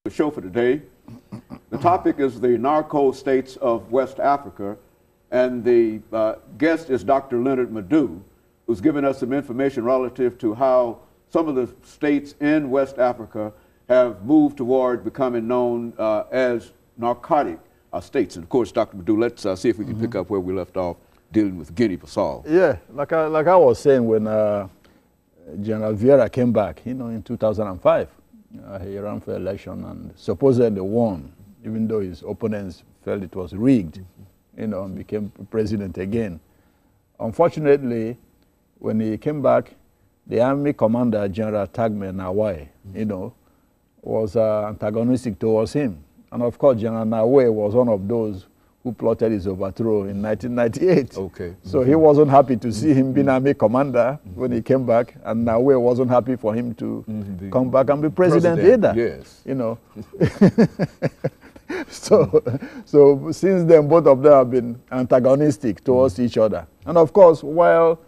The show for today. The topic is the Narco states of West Africa, and the guest is Dr. LMadu, who's given us some information relative to how some of the states in West Africa have moved toward becoming known as narcotic states. And of course, Dr. LMadu, let's see if we can pick up where we left off dealing with Guinea-Bissau. Yeah, like I was saying when General Vieira came back, in 2005. He ran for election and supposedly won, even though his opponents felt it was rigged, and became president again. Unfortunately, when he came back, the army commander, General Tagme Nawai, was antagonistic towards him. And of course, General Nawai was one of those who plotted his overthrow in 1998. Okay. So he wasn't happy to see him being army commander when he came back, and Nawai wasn't happy for him to come back and be president either. Yes. So since then, both of them have been antagonistic towards each other. And of course, while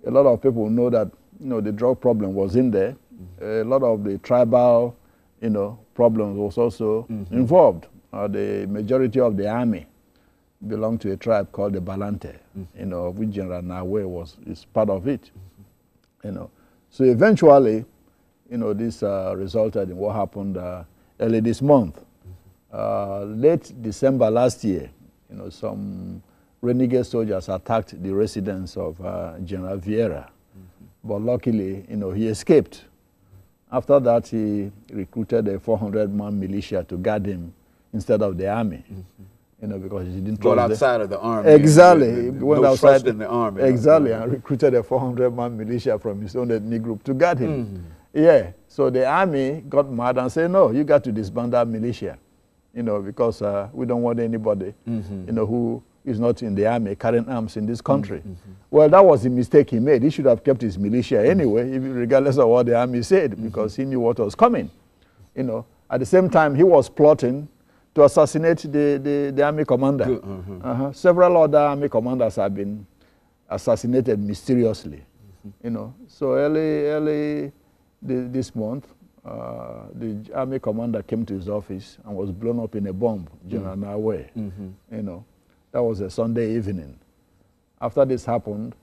a lot of people know that the drug problem was in there, a lot of the tribal problems was also involved. The majority of the army belonged to a tribe called the Balante, of which General Nawai is part of it. So eventually, this resulted in what happened early this month. Late December last year, some renegade soldiers attacked the residence of General Vieira. But luckily, he escaped. After that, he recruited a 400-man militia to guard him instead of the army. Because he didn't trust outside of the army. Exactly. He went outside in the army. Exactly, and recruited a 400-man militia from his own ethnic group to guard him. Yeah. So the army got mad and said, no, you got to disband that militia, because we don't want anybody, who is not in the army carrying arms in this country. Well, that was the mistake he made. He should have kept his militia anyway, regardless of what the army said, because he knew what was coming. At the same time, he was plotting to assassinate the army commander. Several other army commanders have been assassinated mysteriously. So early this month, the army commander came to his office and was blown up in a bomb, General Nawai. That was a Sunday evening. After this happened,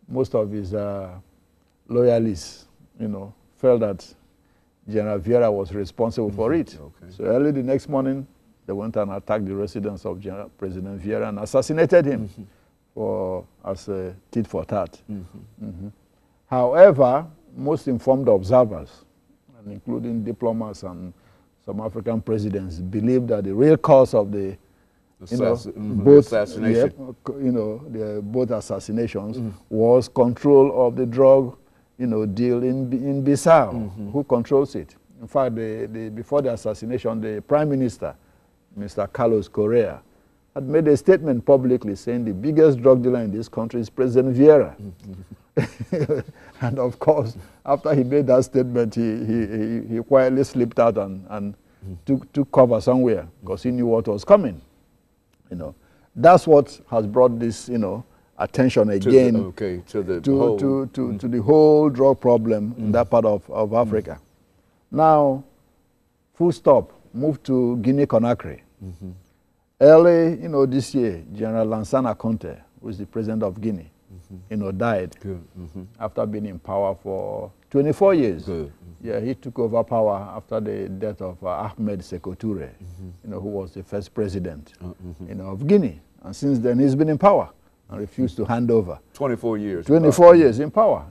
most of his loyalists, felt that General Vieira was responsible for it. Okay. So early the next morning, they went and attacked the residence of President Vieira and assassinated him as a tit for tat. However, most informed observers, and including diplomats and some African presidents, believe that the real cause of the both assassination, both assassinations was control of the drug, deal in Bissau. Who controls it? In fact, before the assassination, the Prime Minister, Mr. Carlos Correa, had made a statement publicly saying the biggest drug dealer in this country is President Vieira. And of course, after he made that statement, he quietly slipped out and took cover somewhere because he knew what was coming. That's what has brought this, attention again to the whole drug problem in that part of Africa. Now, full stop, move to Guinea Conakry. Early, this year, General Lansana Conte, who is the president of Guinea, died after being in power for 24 years. Yeah, he took over power after the death of Ahmed Sékou Touré, who was the first president, of Guinea. And since then, he's been in power and refused to hand over. 24 years. 24 years in power.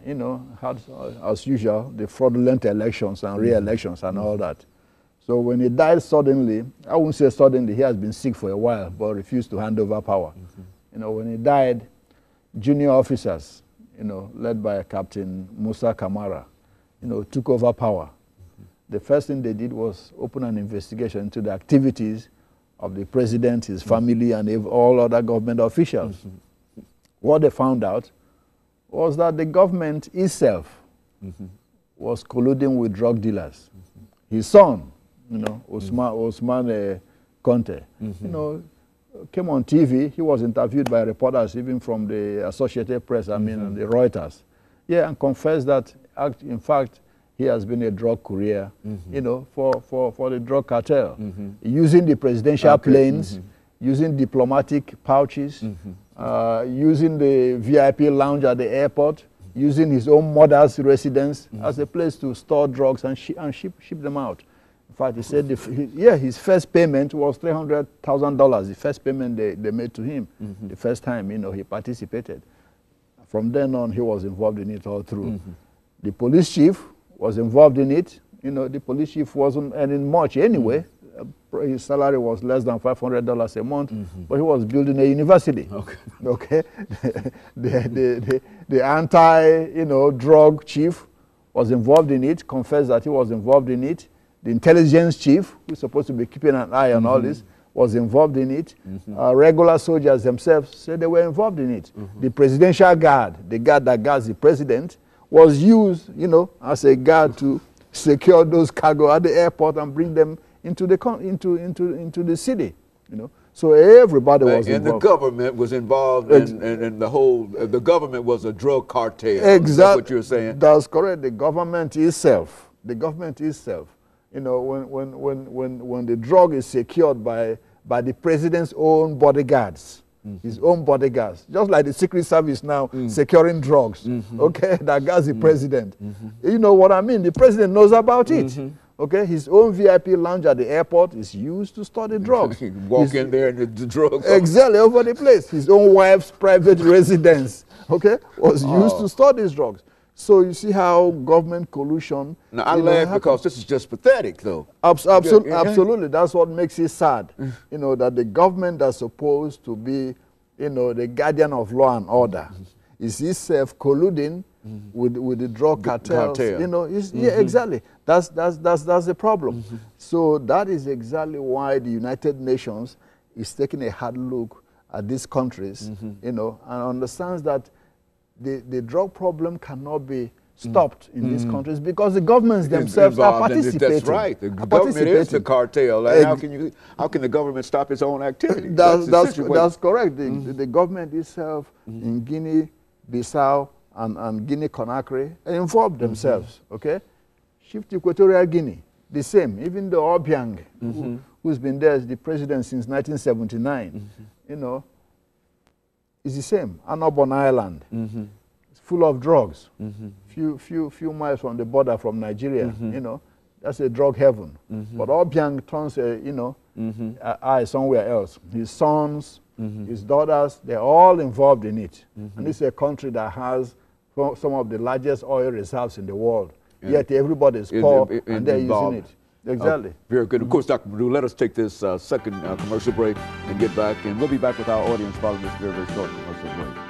Had, as usual, the fraudulent elections and re-elections and all that. So when he died suddenly, I wouldn't say suddenly, he has been sick for a while, but refused to hand over power. When he died, junior officers, led by Captain Musa Kamara, took over power. The first thing they did was open an investigation into the activities of the president, his family, and all other government officials. What they found out was that the government itself was colluding with drug dealers. His son, Ousmane Conte, came on TV. He was interviewed by reporters, even from the Associated Press, the Reuters. Yeah, and confessed that, in fact, he has been a drug courier, you know, for the drug cartel, using the presidential planes, using diplomatic pouches, using the VIP lounge at the airport, using his own mother's residence as a place to store drugs and ship them out. In fact, he said, his first payment was $300,000, the first payment they made to him, the first time, you know, he participated. From then on, he was involved in it all through. The police chief was involved in it. You know, the police chief wasn't earning much anyway. His salary was less than $500 a month, but he was building a university. Okay. The anti-drug chief was involved in it, confessed that he was involved in it. The intelligence chief, who's supposed to be keeping an eye on all this, was involved in it. Regular soldiers themselves said they were involved in it. The presidential guard, the guard that guards the president, was used, you know, as a guard to secure those cargo at the airport and bring them into the city, you know. So everybody was involved. And the government was involved in the whole, the government was a drug cartel. Exactly. That's what you're saying? That's correct. The government itself, you know, when the drug is secured by the president's own bodyguards, his own bodyguards, just like the Secret Service now securing drugs, okay, that guards the president. You know what I mean? The president knows about it. Okay, his own VIP lounge at the airport is used to store the drugs. Walk in there and the drugs. Exactly, over the place. His own wife's private residence, okay, was used to store these drugs. So you see how government collusion. Now I laugh because this is just pathetic, though. Absolutely, that's what makes it sad. You know, that the government that's supposed to be, you know, the guardian of law and order, is itself colluding with the drug cartels. You know, yeah, exactly. That's the problem. So that is exactly why the United Nations is taking a hard look at these countries, you know, and understands that the drug problem cannot be stopped in these countries because the governments themselves are participating. That's right. The government is the cartel. Like, how can the government stop its own activity? That's correct. The government itself in Guinea, Bissau, and Guinea Conakry involved themselves. Okay, shift to Equatorial Guinea, the same. Even the Obiang, who's been there as the president since 1979, you know, is the same. Annobon Island, it's full of drugs. Few miles from the border from Nigeria, you know, that's a drug heaven. But Obiang turns, you know, eye somewhere else. His sons, his daughters, they're all involved in it. And it's a country that has some of the largest oil reserves in the world. Yet everybody is poor and they're using it. Exactly. Very good. Of course, Dr. LMadu, let us take this second commercial break and get back. And we'll be back with our audience following this very, very short commercial break.